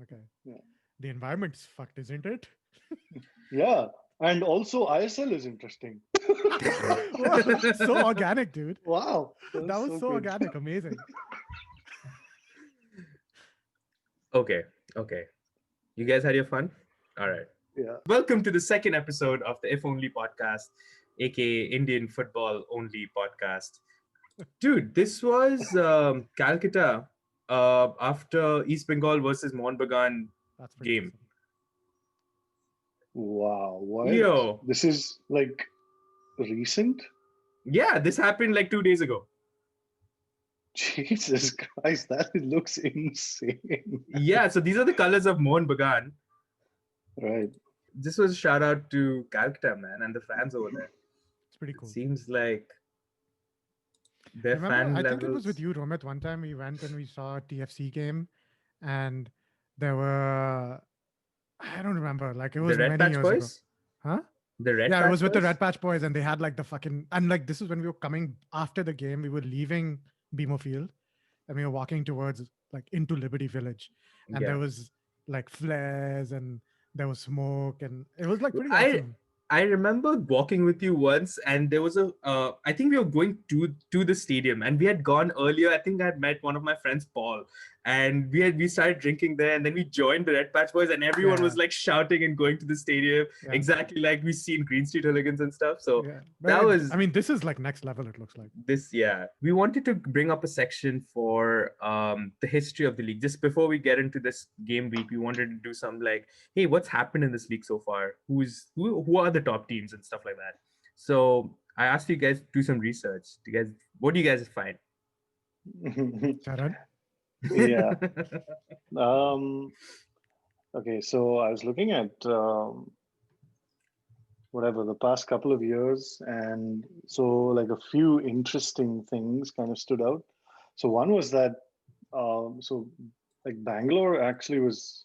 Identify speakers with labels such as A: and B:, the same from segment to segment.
A: Okay.
B: Yeah.
A: The environment's fucked, isn't it?
B: Yeah. And also ISL is interesting.
A: Wow, so organic, dude.
B: Wow. That
A: That
B: was
A: was
B: so
A: so
B: good.
A: organic. Amazing.
C: Okay, okay. You guys had your fun? All right.
B: Yeah.
C: Welcome to the second episode of the If Only podcast, aka Indian Football Only podcast. Dude, this was Calcutta after East Bengal versus Mohun Bagan
A: That's pretty
C: game.
A: awesome.
B: Wow. What?
C: Yo,
B: This is like recent?
C: yeah, this happened like 2 days ago.
B: Jesus Christ, that looks insane.
C: Yeah, so these are the colors of Mohun Bagan.
B: Right.
C: This was a shout out to Calcutta, man, and the fans over there.
A: It's pretty
C: It
A: cool.
C: seems like their
A: Remember,
C: fan
A: I think it was with
C: levels.
A: you, Romit. One time we went and we saw a TFC game, and there were, I don't remember, like it
C: The
A: was
C: Red
A: many
C: Patch
A: years ago.
C: Boys?
A: Huh?
C: The Red
A: Yeah, it
C: Patch
A: was with the
C: Boys?
A: Red Patch Boys, and they had like the fucking, and like this is when we were coming after the game. We were leaving BMO Field, and we were walking towards like into Liberty Village, and there
C: Yeah.
A: was like flares and there was smoke, and it was like pretty
C: I
A: awesome.
C: I remember walking with you once, and there was a. I think we were going to the stadium, and we had gone earlier. I think I had met one of my friends, Paul, and we started drinking there, and then we joined the Red Patch Boys, and everyone
A: Yeah.
C: was like shouting and going to the stadium,
A: Yeah.
C: exactly like we see in Green Street Hooligans and stuff. So
A: Yeah,
C: that
A: but
C: was
A: I mean, this is like next level. It looks like.
C: this. Yeah, we wanted to bring up a section for the history of the league. Just before we get into this game week, we wanted to do some like, hey, what's happened in this league so far? Who are the top teams and stuff like that. So I asked you guys to do some research. What do you guys find?
A: Charan?
B: Yeah. Um, okay, so I was looking at whatever the past couple of years, and so like a few interesting things kind of stood out. So one was that so like Bangalore actually was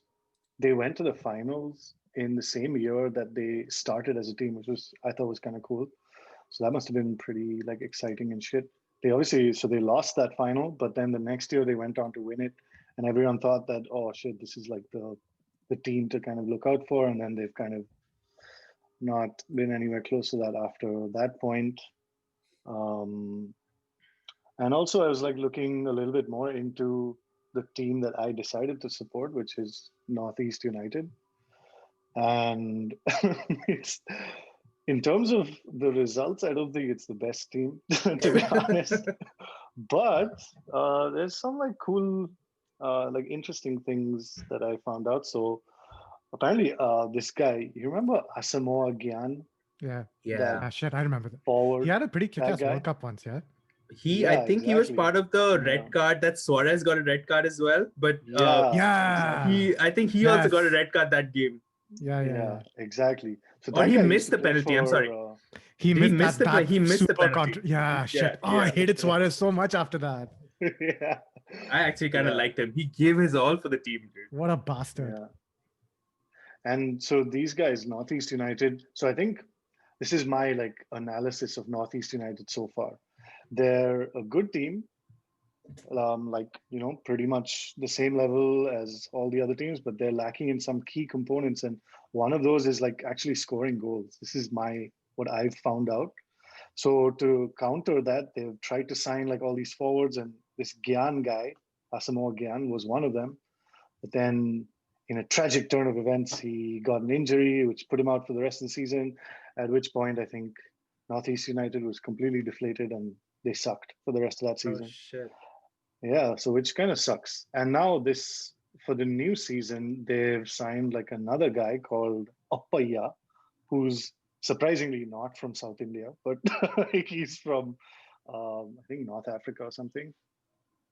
B: they went to the finals in the same year that they started as a team, which was I thought was kind of cool. So that must have been pretty like exciting and shit. They obviously so they lost that final, but then the next year they went on to win it, and everyone thought that oh shit, this is like the team to kind of look out for, and then they've kind of not been anywhere close to that after that point. Um, and also, I was like looking a little bit more into the team that I decided to support, which is Northeast United. And it's, in terms of the results, I don't think it's the best team, to be honest. But there's some like cool, like interesting things that I found out. So apparently, this guy, you remember Asamoah Gyan,
A: Yeah.
C: Yeah.
A: Ah, shit, I remember that. He
B: forward,
A: had a pretty
B: that
A: kick-ass
B: guy?
A: World Cup once, yeah.
C: I
B: Yeah,
C: think he was
B: exactly.
C: part of the
B: Yeah.
C: red card that Suarez got a red card as well. But
B: Yeah,
A: Yeah.
B: exactly.
C: I think he also got a
A: Yes.
C: red card that game.
A: Yeah, yeah,
B: Yeah,
A: yeah.
B: exactly. So
C: Or
B: that
C: he
B: guy used
C: missed
B: to
C: the
B: play
C: penalty. I'm sorry.
B: for.
A: He
C: He
A: missed
C: missed
A: that,
C: the play.
A: that
C: He missed the
A: super
C: penalty.
A: contra. Yeah, shit.
C: Yeah,
A: Oh, I
C: yeah.
A: hated Suarez so much after that.
B: Yeah,
C: I actually kind of
B: Yeah.
C: liked him. He gave his all for the team, dude.
A: What a bastard.
B: yeah. And so these guys, Northeast United. So I think this is my like analysis of Northeast United so far. They're a good team, like pretty much the same level as all the other teams, but they're lacking in some key components, and one of those is like actually scoring goals. This is my what I've found out. So to counter that, they've tried to sign like all these forwards, and this Gyan guy, Asamoah Gyan, was one of them. But then, in a tragic turn of events, he got an injury, which put him out for the rest of the season. At which point, I think Northeast United was completely deflated, and they sucked for the rest of that
C: Oh
B: season.
C: shit.
B: Yeah, so which kind of sucks. And now this for the new season, they've signed like another guy called Appaya, who's surprisingly not from South India, but like he's from I think North Africa or something.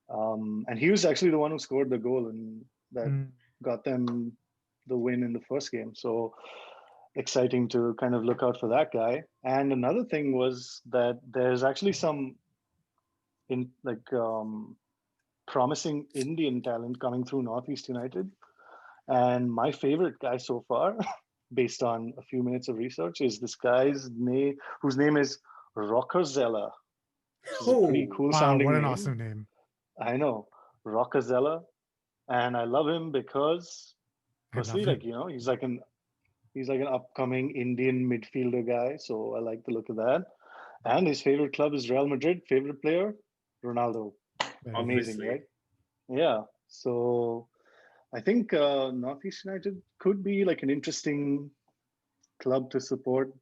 B: And he was actually the one who scored the goal and that
A: Mm.
B: got them the win in the first game. So exciting to kind of look out for that guy. And another thing was that there's actually some in like promising Indian talent coming through Northeast United. And my favorite guy so far, based on a few minutes of research, is this guy's name, whose name is Roccazella, which is a pretty
C: Oh,
B: cool
A: Wow,
B: sounding
A: what an
B: name.
A: awesome name.
B: I know, Roccazella. And I love him because
A: I
B: Firstly,
A: love it.
B: like he's like an upcoming Indian midfielder guy, so I like the look of that. And his favorite club is Real Madrid. Favorite player, Ronaldo.
A: Very good.
B: Amazing,
C: Obviously.
B: right? Yeah. So I think Northeast United could be like an interesting club to support.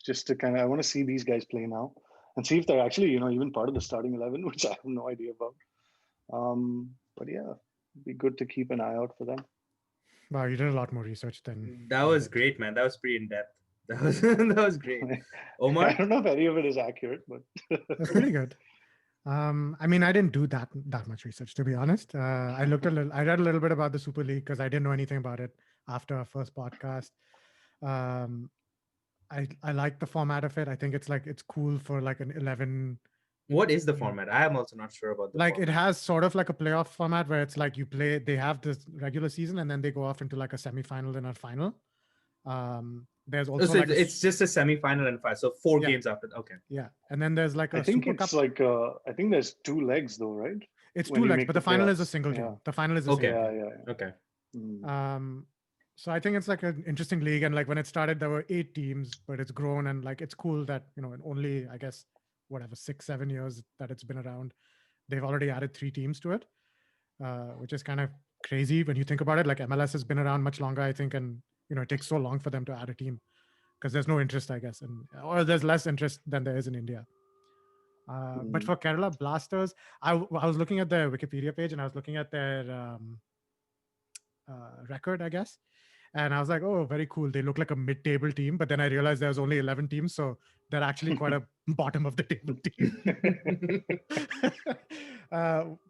B: Just to kind of, I want to see these guys play now and see if they're actually, even part of the starting 11, which I have no idea about. But yeah, it'd be good to keep an eye out for them.
A: Wow, you did a lot more research than
C: That
A: I
C: was
A: did.
C: great, man. That was pretty in depth. That was that was great.
B: I
C: Omar?
B: don't know if any of it is accurate, but
A: That's pretty good. I mean, I didn't do that much research, to be honest. I read a little bit about the Super League because I didn't know anything about it after our first podcast. Um, I like the format of it. I think it's cool for like an 11.
C: What is the format? I am also not sure about the
A: Like it
C: format.
A: has sort of like a playoff format where it's like they have this regular season and then they go off into like a semifinal and a final. There's
C: Oh,
A: also
C: so
A: like
C: it's just a semi-final and five. So four
A: yeah,
C: games after. Okay.
A: yeah, and then there's like
B: I
A: a
B: think
A: Super
B: it's
A: Cup.
B: like I think there's 2 legs though, right?
A: It's
B: When
A: two
B: you
A: legs,
B: make
A: but
B: the
A: the final is a
B: playoffs.
A: single
B: Yeah,
A: game. The final is a
C: Okay.
A: single
B: yeah,
A: game.
B: yeah.
C: Okay.
B: Mm.
A: So I think it's like an interesting league, and like when it started, there were 8 teams, but it's grown, and like it's cool that in only I guess whatever 6-7 years that it's been around, they've already added 3 teams to it, which is kind of crazy when you think about it. Like MLS has been around much longer, I think, and it takes so long for them to add a team because there's no interest, I guess, or there's less interest than there is in India. But for Kerala Blasters, I was looking at their Wikipedia page and I was looking at their record, I guess. And I was like, oh, very cool. They look like a mid-table team. But then I realized there's only 11 teams. So they're actually quite a bottom of the table team.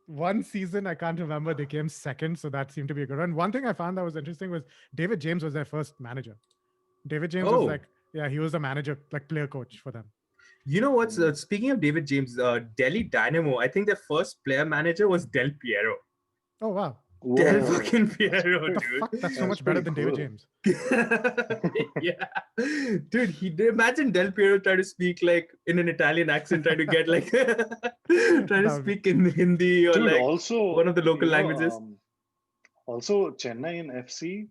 A: One season, I can't remember, they came second. So that seemed to be a good one. One thing I found that was interesting was David James was their first manager. David James was
C: Oh,
A: like, yeah, he was the manager, like player coach for them.
C: you know what's speaking of David James, Delhi Dynamo. I think their first player manager was Del Piero.
A: Oh, wow.
C: Del
B: Whoa,
C: fucking Piero,
A: What the
C: dude.
A: fuck? That's so
B: that's
A: much better than
B: pretty
A: David
B: cool.
A: James.
C: Yeah, dude. Imagine Del Piero trying to speak like in an Italian accent, trying to get like trying to
A: That would be-
C: speak in Hindi or
B: Dude,
C: like
B: also
C: one of the local languages.
B: Also, Chennai and FC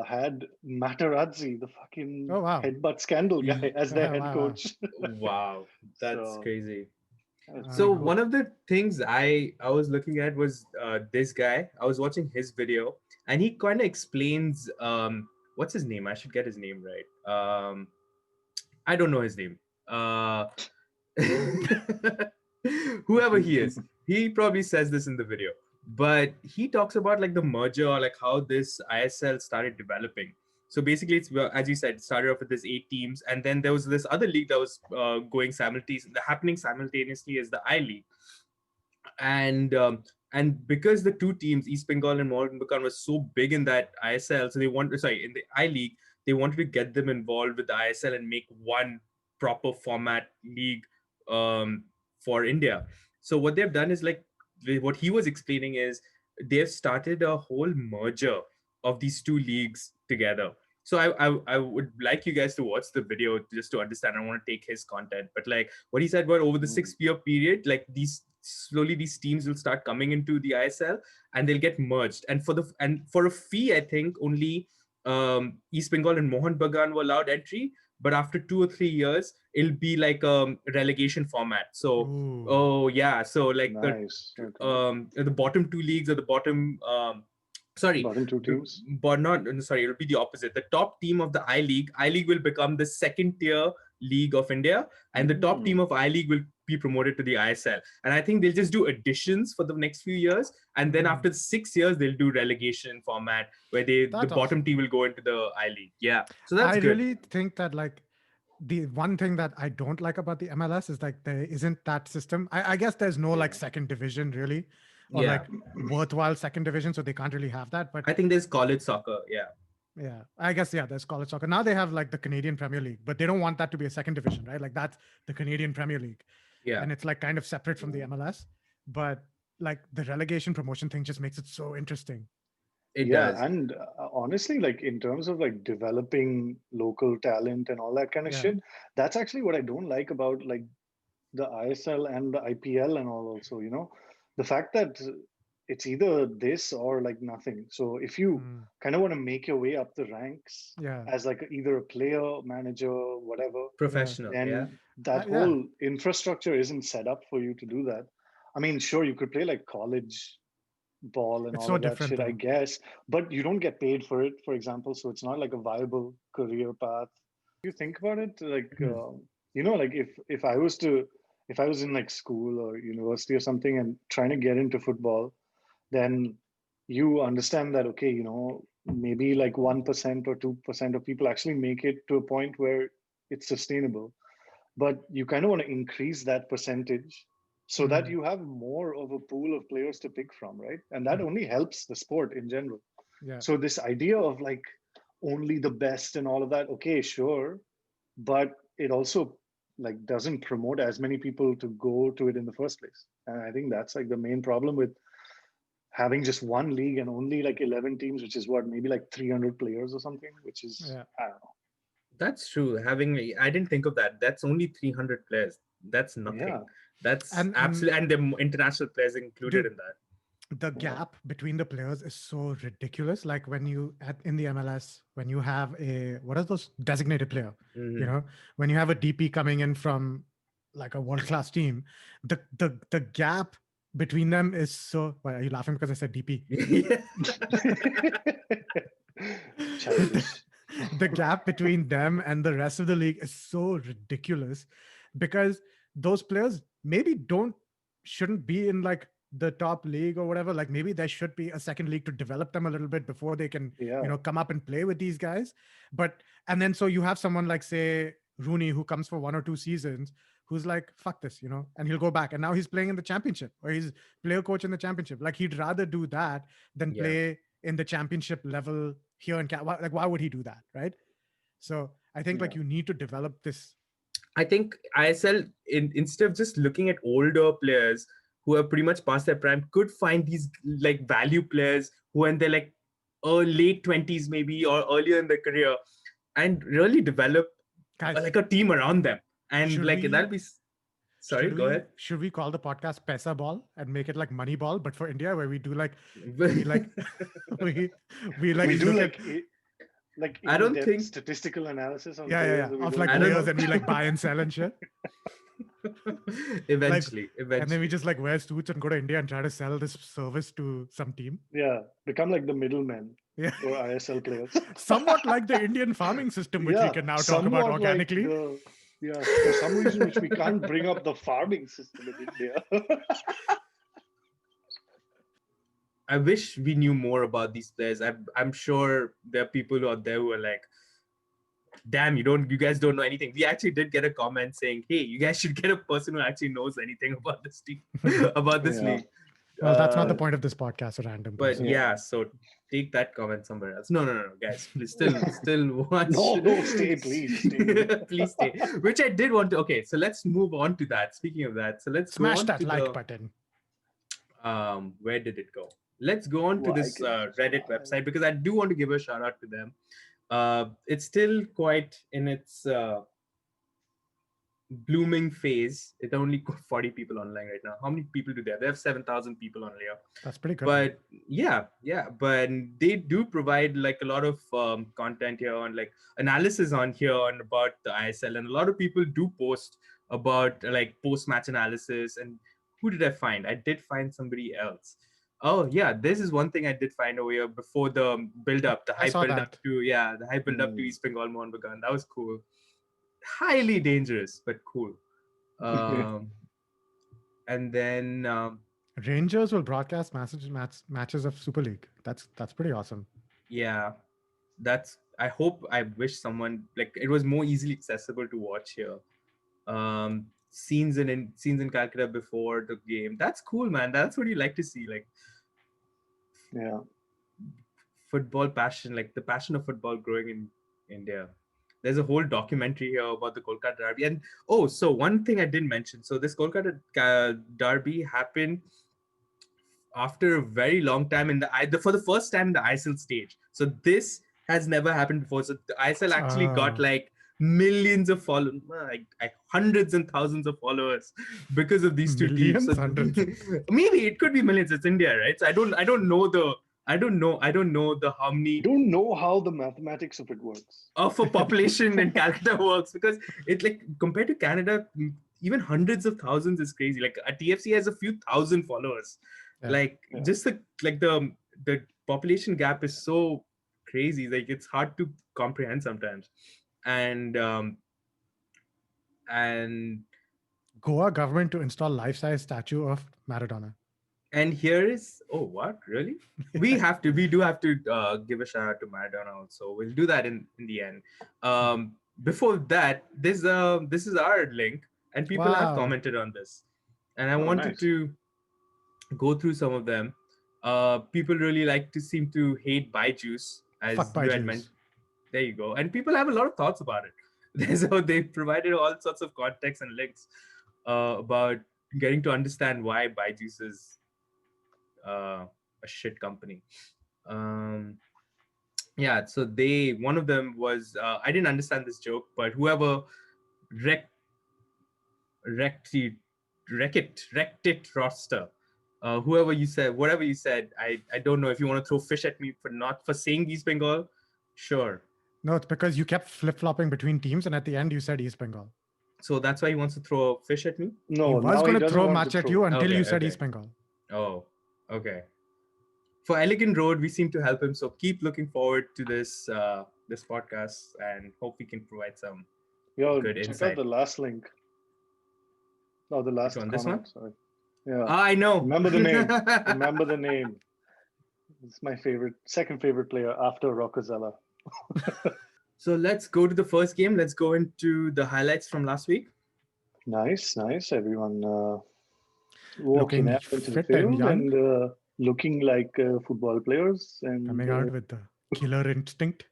B: had Materazzi, the fucking
A: Oh, wow.
B: headbutt scandal guy, as their
A: Wow,
B: head
A: wow.
B: coach.
C: Wow, that's
B: So,
C: crazy.
B: that's
C: So
B: pretty cool.
C: one of the things I was looking at was this guy. I was watching his video, and he kind of explains what's his name. I should get his name right. I don't know his name. Whoever he is, he probably says this in the video. But he talks about like the merger or like how this ISL started developing. So basically, it's as you said, it started off with this 8 teams, and then there was this other league that was happening simultaneously as the I League, and because the 2 teams, East Bengal and Mohun Bagan, was so big in that ISL, so in the I League, they wanted to get them involved with the ISL and make one proper format league for India. So what they've done is like what he was explaining is they've started a whole merger of these 2 leagues together. So I would like you guys to watch the video just to understand. I don't want to take his content, but like what he said, was over the 6-year period, like these teams will start coming into the ISL and they'll get merged. And for a fee, I think only East Bengal and Mohun Bagan were allowed entry. But after 2 or 3 years, it'll be like a relegation format. So,
A: Ooh.
C: oh yeah, so like
B: Nice. Okay.
C: the bottom 2 leagues or the bottom
B: Bottom 2 teams.
C: but not sorry, it'll be the opposite. The top team of the I League will become the second tier league of India, and the top team of I League will be promoted to the ISL. And I think they'll just do additions for the next few years, and then after 6 years they'll do relegation format where the bottom
A: awesome.
C: team will go into the I League. Yeah, so that's good.
A: I really think that like the one thing that I don't like about the MLS is like there isn't that system. I guess there's no like second division really, or like worthwhile second division, so they can't really have that. But
C: I think there's college soccer.
A: Yeah, I guess there's college soccer. Now they have like the Canadian Premier League, but they don't want that to be a second division, right? Like that's the Canadian Premier League.
C: Yeah.
A: And it's like kind of separate from the MLS. But like the relegation promotion thing just makes it so interesting.
C: It does.
B: And honestly, like in terms of like developing local talent and all that kind of shit, that's actually what I don't like about like the ISL and the IPL and all also, the fact that it's either this or like nothing. So if you
A: Mm,
B: kind of want to make your way up the ranks
A: yeah.
B: as like either a player, manager, whatever,
C: Professional, yeah.
B: then that
A: Yeah.
B: whole infrastructure isn't set up for you to do that. I mean, sure, you could play like college ball and
A: It's
B: all
A: so
B: of that
A: different
B: shit, I
A: though.
B: guess, but you don't get paid for it, for example. So it's not like a viable career path. You think about it, like
C: Mhm.
B: like if I was in like school or university or something and trying to get into football, then you understand that okay, maybe like 1% or 2% of people actually make it to a point where it's sustainable, but you kind of want to increase that percentage so that
A: Mm,
B: you have more of a pool of players to pick from, right? And that only helps the sport in general.
A: yeah.
B: So this idea of like only the best and all of that, okay, sure, but it also like doesn't promote as many people to go to it in the first place. And I think that's like the main problem with having just one league and only like 11 teams, which is what, maybe like 300 players or something, which is,
A: Yeah.
B: I don't know.
C: That's true. I didn't think of that. That's only 300 players. That's
B: Yeah,
C: nothing. That's
A: And
C: absolutely, and the international players included
A: dude,
C: in that.
A: the
B: yeah,
A: gap between the players is so ridiculous. Like when you in the MLS, when you have a what are those designated player? You
C: Mhm.
A: know, when you have a DP coming in from like a world class team, the gap between them is so. Why are you laughing because I said DP?
C: Yeah.
A: the,
B: childish.
A: the gap between them and the rest of the league is so ridiculous because those players maybe don't shouldn't be in like the top league or whatever. Like maybe there should be a second league to develop them a little bit before they can
B: Yeah,
A: come up and play with these guys. But and then so you have someone like say Rooney who comes for 1 or 2 seasons who's like fuck this, and he'll go back and now he's playing in the championship or he's player coach in the championship. Like he'd rather do that than
C: Yeah.
A: play in the championship level here in like why would he do that, right? So I think like
B: yeah,
A: you need to develop this.
C: I think ISL, instead of just looking at older players who are pretty much past their prime, could find these like value players who are in their like late 20s maybe or earlier in their career, and really develop
A: Guys,
C: like a team around them. And
A: should
C: like
A: we
C: that'll be. Sorry, go ahead.
A: should we call the podcast Pesa Ball and make it like Money Ball, but for India, where we do like we like we we like
B: we do
A: look at
B: like
C: I don't
B: in-depth
C: think.
B: statistical analysis on
A: yeah
B: players that we
A: of
B: don't
A: like
C: I don't
A: players
C: know.
A: and we like buy and sell and shit. Like
C: Eventually,
A: and then we
C: eventually.
A: just like wear suits and go to India and try to sell this service to some team.
B: Yeah, become like the middlemen
A: Yeah.
B: for ISL players.
A: Somewhat like the Indian farming system, which we
B: Yeah,
A: can now talk about
B: somewhat like
A: organically.
B: for some reason which we can't bring up the farming system in India.
C: I wish we knew more about these players. I'm sure there are people out there who are like, damn, you guys don't know anything. We actually did get a comment saying, hey, you guys should get a person who actually knows anything about this team, about this
B: Yeah.
C: league.
A: Well, that's not the
C: Uh,
A: point of this podcast, a random
C: but
A: person.
C: yeah, so take that comment somewhere else. No, guys, please still watch.
B: No, stay, please, stay.
C: Please stay. Which I did want to. Okay, so let's move on to that. Speaking of that, so let's go
A: Smash
C: on
A: that
C: to
A: like
C: the
A: button.
C: where did it go? Let's go on to
B: Why
C: this
B: can
C: Reddit website because I do want to give a shout out to them. It's still quite in its blooming phase. It only got 40 people online right now. How many people do they have? They have 7,000 people on here.
A: That's pretty good.
C: But yeah, but they do provide like a lot of content here on like analysis on here on about the ISL, and a lot of people do post about like post-match analysis. And who did I find? I did find somebody else. Oh yeah, this is one thing I did find over here before the build-up, the
A: I
C: hype
A: saw
C: build-up
A: that.
C: to the hype build-up to East Bengal Mohun Bagan. That was cool. Highly dangerous, but cool. And then
A: Rangers will broadcast matches of Super League. That's pretty awesome.
C: yeah, I wish someone like it was more easily accessible to watch here. Scenes in Calcutta before the game. That's cool, man. That's what you like to see. Like
B: Yeah.
C: football passion, like the passion of football growing in India. There's a whole documentary here about the Kolkata Derby. And so one thing I didn't mention. So this Kolkata Derby happened after a very long time for the first time in the ISL stage. So this has never happened before. So the ISL actually got
A: Oh.
C: like millions of followers, like hundreds and thousands of followers because of these two
A: Millions,
C: teams. So
A: hundreds.
C: maybe it could be millions. It's India, right? So I don't know the how many
B: I don't know how the mathematics of it works.
C: of a population in Canada works, because it's like compared to Canada, even hundreds of thousands is crazy. Like a TFC has a few thousand followers.
A: Yeah.
C: Like
B: Yeah.
C: just the population gap is so crazy. Like it's hard to comprehend sometimes. And
A: Goa government to install life-size statue of Maradona.
C: and here is what really we do have to give a shout out to Maradona also. We'll do that in the end. Before that, this is our link, and people have
A: Wow.
C: commented on this, and I
B: Oh,
C: wanted
B: nice.
C: to go through some of them. People really seem to hate Byju's, as
A: Fuck
C: you had
A: Byju's.
C: mentioned. There you go. And people have a lot of thoughts about it. So they provided all sorts of context and links about getting to understand why Byju's is a shit company. Yeah, so one of them was I didn't understand this joke, but whoever wrecked it roster, whatever you said, I don't know if you want to throw fish at me for saying East Bengal. Sure.
A: No, it's because you kept flip-flopping between teams, and at the end you said East Bengal.
C: So that's why he wants to throw fish at me?
B: No,
A: He was
B: now
A: going to
B: doesn't
A: throw
B: want
A: match
B: to
A: at
B: throw.
A: you until
C: Okay,
A: you said
C: okay.
A: East Bengal.
C: Oh, okay. For Elegant Road, we seem to help him. So keep looking forward to this podcast, and hope we can provide some.
B: Yo,
C: Good
B: check
C: insight.
B: out the last link. No, the last
C: one,
B: comment.
C: this one?
B: Sorry. Yeah.
C: I know.
B: Remember the name. Remember the name. It's my second favorite player after Roccazella.
C: So let's go to the first game. Let's go into the highlights from last week.
B: Nice. Everyone walking
A: Looking
B: out into the
A: fit and
B: field
A: young.
B: and looking like football players. And
A: Coming out with the killer instinct.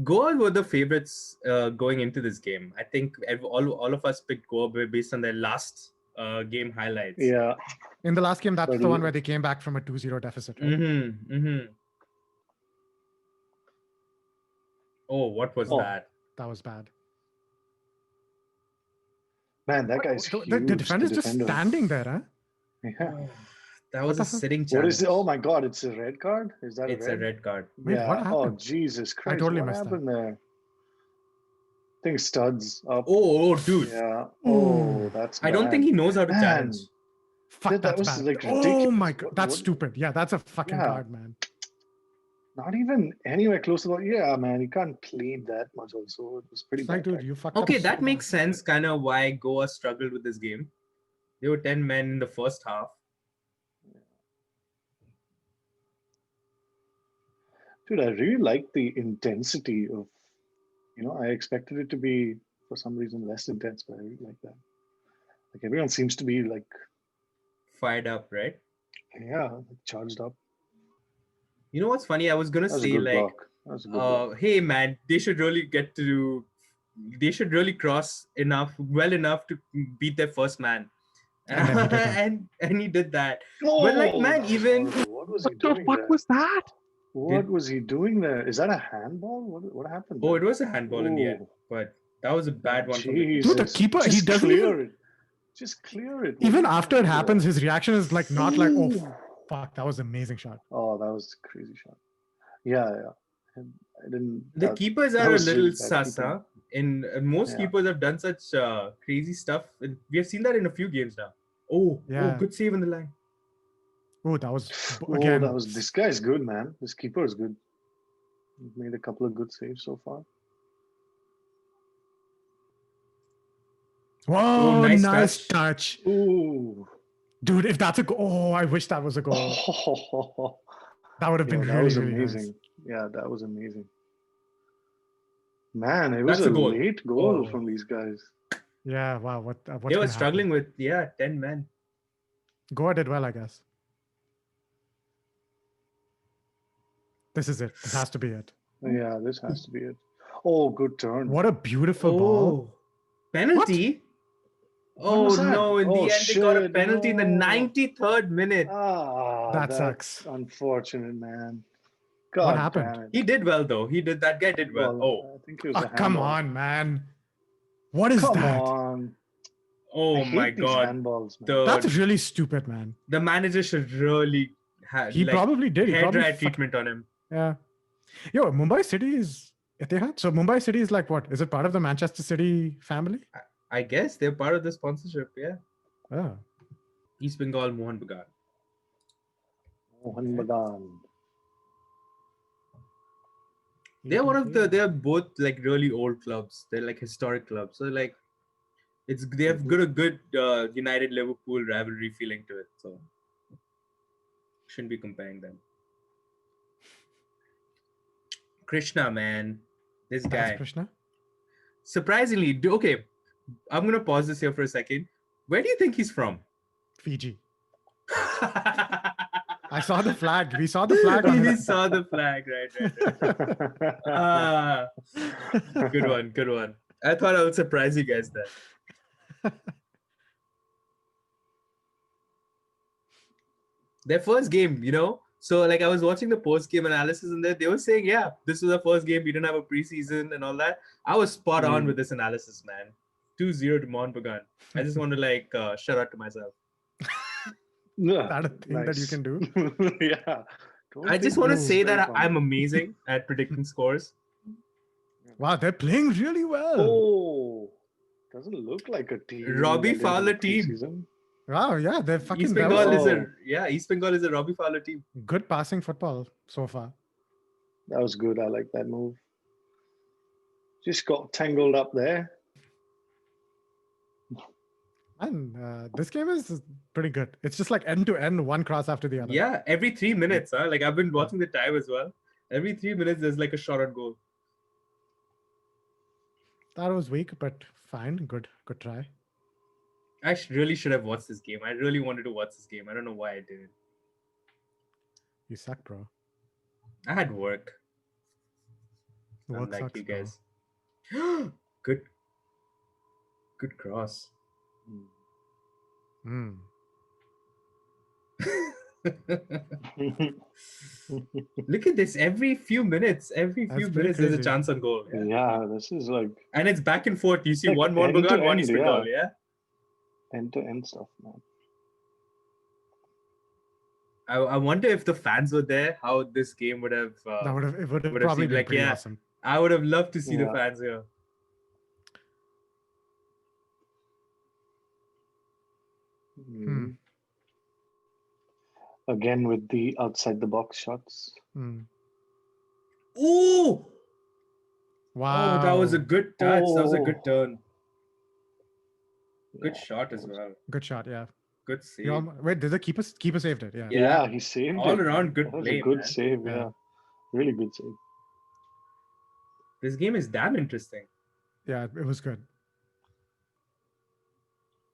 C: Goa were the favorites going into this game. I think all of us picked Goa based on their last game highlights.
B: yeah.
A: In the last game, that's
B: But
A: the one
B: you-
A: where they came back from a 2-0 deficit. Right?
C: Mm-hmm. Mm-hmm. Oh, what was
B: Oh.
C: that?
A: That was bad.
B: Man, that guy's
A: The,
B: huge.
A: the defender's just
B: defender.
A: standing there, huh?
B: Yeah.
C: That was
A: the
C: a
A: fuck?
C: sitting
B: What
C: challenge.
B: is it? Oh my God! It's a red card. Is that
C: It's
B: a
C: a
B: red?
C: red card.
A: Wait,
B: yeah.
A: what
B: Oh
A: happened?
B: Jesus Christ!
A: totally
B: what
A: missed that.
B: happened there? I think studs up.
C: Oh, dude.
B: Yeah.
A: Ooh.
B: Oh, that's.
C: I don't think
B: bad.
C: he knows how to
B: Man.
C: challenge.
A: Fuck,
B: That
A: that's
B: was,
A: bad.
B: like,
A: Oh
B: ridiculous.
A: my God, that's
B: What-
A: stupid. Yeah, that's a fucking
B: Yeah.
A: card, man.
B: Not even anywhere close to. Yeah, man, you can't plead that much. Also, it was pretty
A: It's like,
B: bad.
A: dude, you fucked up.
C: Okay,
A: so
C: that makes
A: much.
C: sense. Kind of why Goa struggled with this game. There were 10 men in the first half.
B: Dude, I really like the intensity of. I expected it to be for some reason less intense, but I really like that. Like everyone seems to be like,
C: Fired up, right?
B: charged up.
C: You know what's funny? I was gonna
B: That was a
C: say
B: good
C: like,
B: block. That was a good block.
C: hey man, they should really cross well enough to beat their first man.
A: And then he did that.
C: and he did that. But like,
B: Oh,
C: man,
B: that was
C: even
B: horrible. What was he doing there?
C: that?
B: What was he doing there? Is that a handball? What happened?
C: Oh,
B: there?
C: it was a handball in the end,
B: Ooh.
C: but that was a bad one from the
B: Jesus.
C: keeper.
A: Dude, the keeper, he
B: Just
A: doesn't
B: clear
A: even,
B: it. Just clear it.
A: even
B: What are you
A: after it
B: doing
A: happens,
B: there?
A: his reaction is like not like, oh,
B: Ooh.
A: fuck, that was an amazing shot.
B: Oh, that was a crazy shot. Yeah. I didn't.
C: The keepers
B: that
C: are a
B: was
C: little
B: really bad
C: sus,
B: keeping.
C: huh? In most
B: Yeah.
C: keepers have done such crazy stuff. We have seen that in a few games now. Oh,
A: Yeah.
C: good save on the line.
A: Oh, that was
B: Oh,
A: again.
B: this guy's good, man. This keeper is good. He's made a couple of good saves so far.
A: Whoa,
C: nice
A: nice touch.
B: Ooh.
A: Dude, if that's a goal, oh, I wish that was a goal. That would have been
B: Yo, that
A: really,
B: was
A: really
B: amazing.
A: nice.
B: Yeah, that was amazing. Man, it was
C: That's a
B: a
C: goal.
B: late goal
C: Oh.
B: from these guys.
A: Yeah, wow. What's
C: They were
A: gonna happen?
C: struggling with 10 men.
A: Goa did well, I guess. This is it. This has to be it.
B: Yeah, this has to be it. Oh, good turn.
A: What a beautiful ball.
C: Penalty? Oh
B: was that?
C: no, in
B: Oh,
C: the end they got a
B: shit,
C: penalty in the
B: no.
C: 93rd minute.
B: Ah,
A: That
B: that's
A: sucks.
B: unfortunate, man. God
A: happened?
B: damn it.
C: He did well though. That guy did well.
B: Well, I think it was a
A: Come
B: handball.
A: on, man. What is
B: Come
A: that?
B: on.
C: Oh
B: I
C: my
B: hate these
C: god.
B: handballs, man.
C: The
A: That's really stupid, man.
C: the manager should really have
A: He probably did. He
C: hair
A: probably
C: dry
A: fuck-
C: treatment on him.
A: Yeah. Yo, Mumbai City is Etihad. So Mumbai City is like what? Is it part of the Manchester City family?
C: I guess they're part of the sponsorship, yeah.
A: Oh.
C: East Bengal, Mohan Bagan.
B: Mohan Bagan.
C: They're both like really old clubs. They're like historic clubs. So like they have a good United Liverpool rivalry feeling to it. So shouldn't be comparing them. Krishna, man. This
A: That's
C: guy.
A: Krishna.
C: Surprisingly, okay, I'm gonna pause this here for a second. Where do you think he's from?
A: Fiji. I saw the flag. We saw the flag. on
C: We
A: it.
C: saw the flag, right. Ah, good one. I thought I would surprise you guys there. Their first game, So like I was watching the post-game analysis and they were saying, yeah, this was our first game. We didn't have a preseason and all that. I was spot on with this analysis, man. 2-0 to Mohan Bagan. I just want to shout out to myself.
A: That a thing that you
B: Nice.
A: can do?
B: Yeah.
C: I just want to say that I'm amazing at predicting scores.
A: Wow, they're playing really well.
B: Oh, doesn't look like a team.
C: Robbie
B: that did
C: Fowler
B: the
C: team.
B: preseason.
A: Wow, yeah, they're fucking
C: East
A: that was
C: Bengal East Bengal is a Robbie Fowler team.
A: good passing football so far.
B: That was good. I like that move. Just got tangled up there.
A: And this game is pretty good. It's just like end to end, one cross after the other.
C: Yeah, every 3 minutes. Like I've been watching the time as well. Every 3 minutes, there's like a shot on goal.
A: That was weak, but fine. Good try.
C: I really should have watched this game. I really wanted to watch this game. I don't know why I didn't.
A: You suck, bro.
C: I had work.
A: Work
C: Unlike
A: sucks,
C: you
A: bro.
C: guys. Good cross.
A: Mm.
C: Look at this. Every few minutes,
A: That's pretty
C: there's a
A: crazy.
C: chance on goal. Yeah.
B: Yeah, this is like
C: And it's back and forth. You see
B: Like
C: one Mohan
B: end to
C: Bagan, one
B: end,
C: East Bengal. Yeah.
B: end-to-end stuff, man.
C: I wonder if the fans were there, how this game would have.
A: That would have
C: would have
A: probably
C: seemed
A: been
C: like,
A: pretty
C: yeah.
A: awesome.
C: I would have loved to see the
B: Yeah.
C: fans here.
B: Mm. Again with the outside the box shots.
A: Mm.
C: Ooh!
A: Wow.
C: Oh, that was a good touch. That was a good
B: Oh.
C: turn. Good
B: Yeah,
C: shot as
B: that was-
C: well.
A: good shot. Yeah.
C: Good save.
A: Wait, did the keeper saved it? Yeah.
C: Yeah.
B: Yeah, he saved
C: All
B: it.
C: around good
B: That was
C: play,
B: a good
C: man.
B: save.
A: Yeah.
B: Yeah, really good save.
C: This game is damn interesting.
A: Yeah, it was good.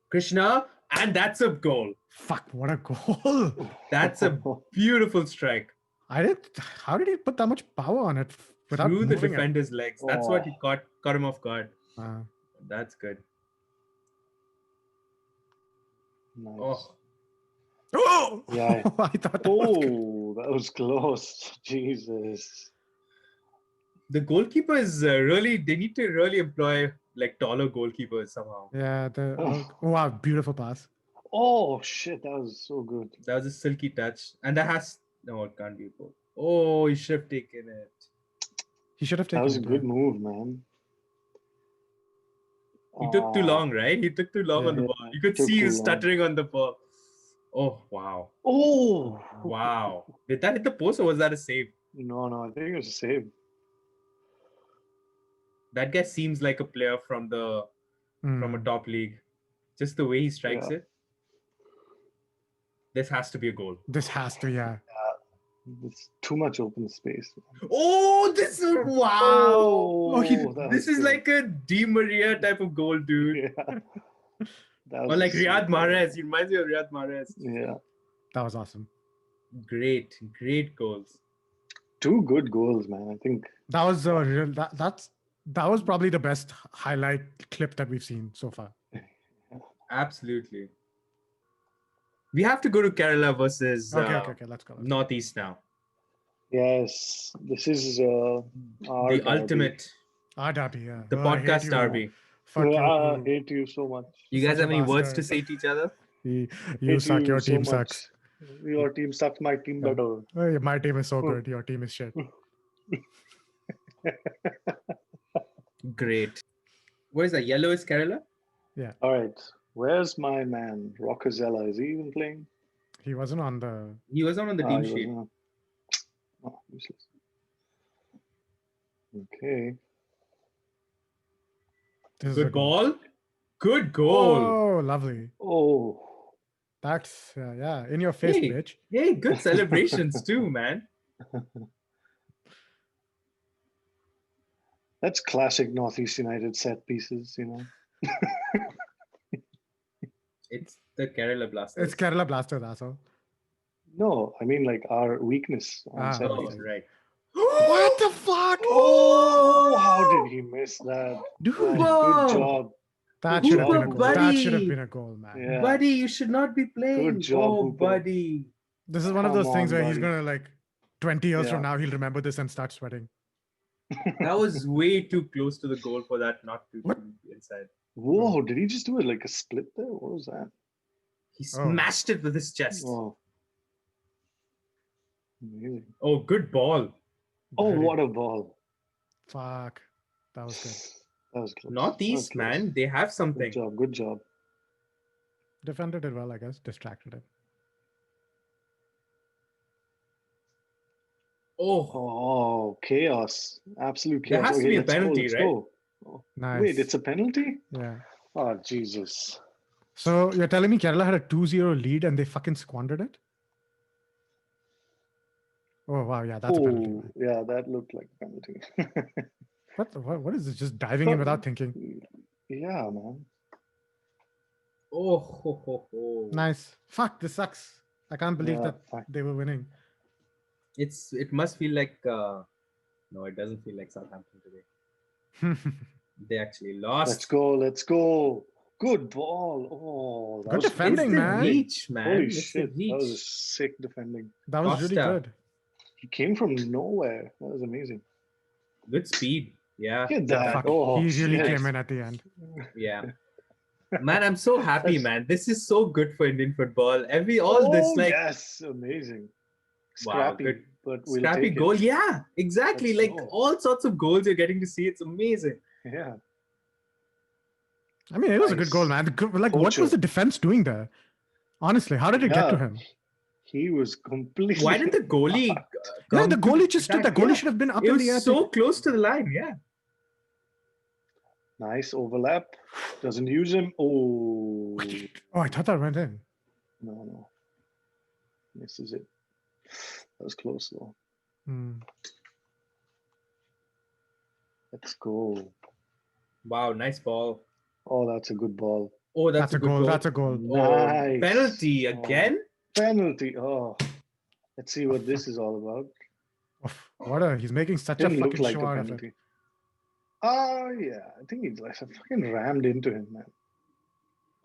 C: Krishna, and that's a goal.
A: Fuck, what a goal!
C: That's a beautiful strike
A: How did he put that much power on it without
C: through the
A: moving it?
C: defender's legs. That's what he
B: Oh.
C: caught him off guard.
A: Uh,
C: That's good.
B: Nice.
C: Oh,
A: oh!
B: Yeah.
A: I thought that was good.
B: Oh, that was close. Jesus.
C: the goalkeeper is really. They need to really employ like taller goalkeepers somehow.
A: Yeah,
B: Oh.
A: wow, beautiful pass.
B: Oh shit, that was so good.
C: That was a silky touch, and that has no, it can't be a goal. Oh, he should have taken it.
A: He should have taken
B: That was a
A: it,
B: good
A: yeah.
B: move, man.
C: He took too long, right? He took too long
A: Yeah.
C: on the
B: Yeah,
C: ball. You could
B: took
C: see he
B: too
C: was
B: long.
C: stuttering on the ball. Oh wow,
B: Oh
C: wow! Did that hit the post or was that a save?
B: No, I think it was a save.
C: That guy seems like a player from a
A: Mm.
C: top league. Just the way he strikes
B: Yeah.
C: it. This has to be a goal.
A: This has to, yeah.
B: It's too much open space.
C: Oh, this is wow!
B: Oh, that
C: This
B: was
C: is
B: good.
C: like a Di Maria type of goal, dude.
B: Yeah. That
C: Or
B: was
C: like
B: so
C: Riyad
B: good.
C: Mahrez. He reminds me of Riyad Mahrez.
B: Yeah.
A: That was awesome.
C: Great goals.
B: Two good goals, man. I think.
A: That was a real that was probably the best highlight clip that we've seen so far.
C: Absolutely. We have to go to Kerala versus
A: Okay, let's go.
C: Northeast now.
B: Yes, this is our
C: The
B: derby.
C: ultimate,
A: Derby, yeah.
C: the
A: Oh, I hate
C: podcast
A: you.
C: derby.
A: Fuck
B: I
A: you.
B: hate you so much.
C: You guys
A: Such a
C: have any words to
A: bastard.
C: say to each other?
A: You
B: Hate
A: suck.
B: you
A: Your
B: so
A: team
B: much.
A: sucks.
B: Your team sucks. My team
A: Yeah.
B: better.
A: Oh, my team is so
B: Hmm.
A: good. Your team is shit.
C: Great. What is that? Yellow is Kerala?
B: All right. Where's my man Roccazella? Is he even playing?
A: He wasn't on the.
C: He was not on the
B: Ah,
C: team
B: he
C: sheet.
B: wasn't. Oh, useless. Okay.
A: This is a
C: Good
A: goal.
C: ball. Good goal.
A: Oh, lovely.
B: Oh,
A: That's yeah, in your face,
C: Hey.
A: bitch.
C: Hey, good celebrations too, man.
B: that's classic Northeast United set pieces.
C: It's the Kerala Blasters.
A: It's Kerala Blasters, asshole.
B: No, I mean like our weakness on set
C: Oh,
B: pieces.
C: right.
A: What the fuck?
B: Oh, how did he miss that?
A: Dude,
B: Oh,
C: Wow.
B: good job.
A: that
B: good
A: should have been a
B: job,
A: goal.
C: buddy.
A: That should have been a goal, man.
B: Yeah.
C: Buddy, you should not be playing.
B: Good job,
C: oh,
B: Hooper.
C: buddy.
A: This is one of those
B: Come
A: things
B: on,
A: where he's
B: buddy.
A: gonna like 20 years
B: Yeah.
A: from now he'll remember this and start sweating.
C: That was way too close to the goal for that not to
A: What?
C: be inside.
B: Whoa, did he just do it like a split there? What was that?
C: He smashed it with his chest.
B: Oh. Amazing.
C: Oh, good ball.
B: Oh,
A: Very-
B: what a ball.
A: Fuck. That was good.
B: That was close.
C: Northeast,
B: That was close.
C: man. They have something.
B: Good job. Good job.
A: Defended it well, I guess. Distracted it.
C: Oh,
B: Oh, chaos. Absolute
C: There
B: chaos.
C: has to
B: Okay,
C: be a
B: let's go,
C: penalty,
B: let's
C: right?
B: go.
A: Nice.
B: Wait, it's a penalty?
A: Yeah.
B: Oh, Jesus.
A: So you're telling me Kerala had a 2-0 lead and they fucking squandered it? Oh wow, yeah, that's a penalty.
B: Oh,
A: Man.
B: yeah, that looked like a penalty.
A: What is this? Just diving in without thinking.
B: Yeah, man.
C: oh, ho, ho, ho.
A: Nice. Fuck, this sucks. I can't believe
B: Yeah,
A: that
B: fuck.
A: they were winning.
C: It must feel like no, it doesn't feel like Southampton today. They actually lost.
B: Let's go. Let's go. Good ball. Oh, that
A: Good
B: was
A: defending,
C: It's the
A: man.
C: reach, man.
B: Holy
C: It's the
B: shit. That was a
C: reach.
B: sick defending.
A: That was really
C: Costa.
A: good.
B: He came from nowhere. That was amazing.
C: Good speed. Yeah.
B: Look at that.
A: Fuck,
B: Oh,
A: he really
B: shit.
A: came in at the end.
C: Yeah. Man, I'm so happy,
B: That's-
C: man. This is so good for Indian football. All this
B: Oh,
C: like
B: yes, amazing.
C: Wow,
B: Scrappy,
C: good.
B: but we'll
C: scrappy
B: take
C: goal.
B: It.
C: Yeah, exactly.
B: Let's
C: Like
B: go.
C: all sorts of goals you're getting to see. It's amazing.
B: Yeah.
A: I mean, it was a good goal,
B: Nice.
A: man. Like, what
B: Poacher.
A: was the defense doing there? Honestly, how did it get to
B: Yeah.
A: him?
B: He was completely.
C: Why didn't the goalie?
A: Yeah,
C: come
A: the
C: to
A: goalie just stood. The
C: attack?
A: goalie
C: Yeah.
A: should have been up
C: It
A: in the air.
C: was so close to the line. Yeah.
B: Nice overlap. Doesn't use him. Oh.
A: Oh, I thought that went in.
B: No. Misses it. That was close though.
A: Hmm.
B: Let's go.
C: Wow, nice ball.
B: Oh, that's a good ball.
C: Oh,
A: That's a
C: good
A: goal. That's a goal.
C: Oh,
B: Nice.
C: penalty
B: Oh.
C: again.
B: Penalty. Oh. Let's see what this is all about.
A: Oof, what a! He's making such a
B: Didn't look
A: fucking
B: like
A: show
B: a
A: out of it.
B: penalty. Oh yeah, I think he like fucking rammed into him, man.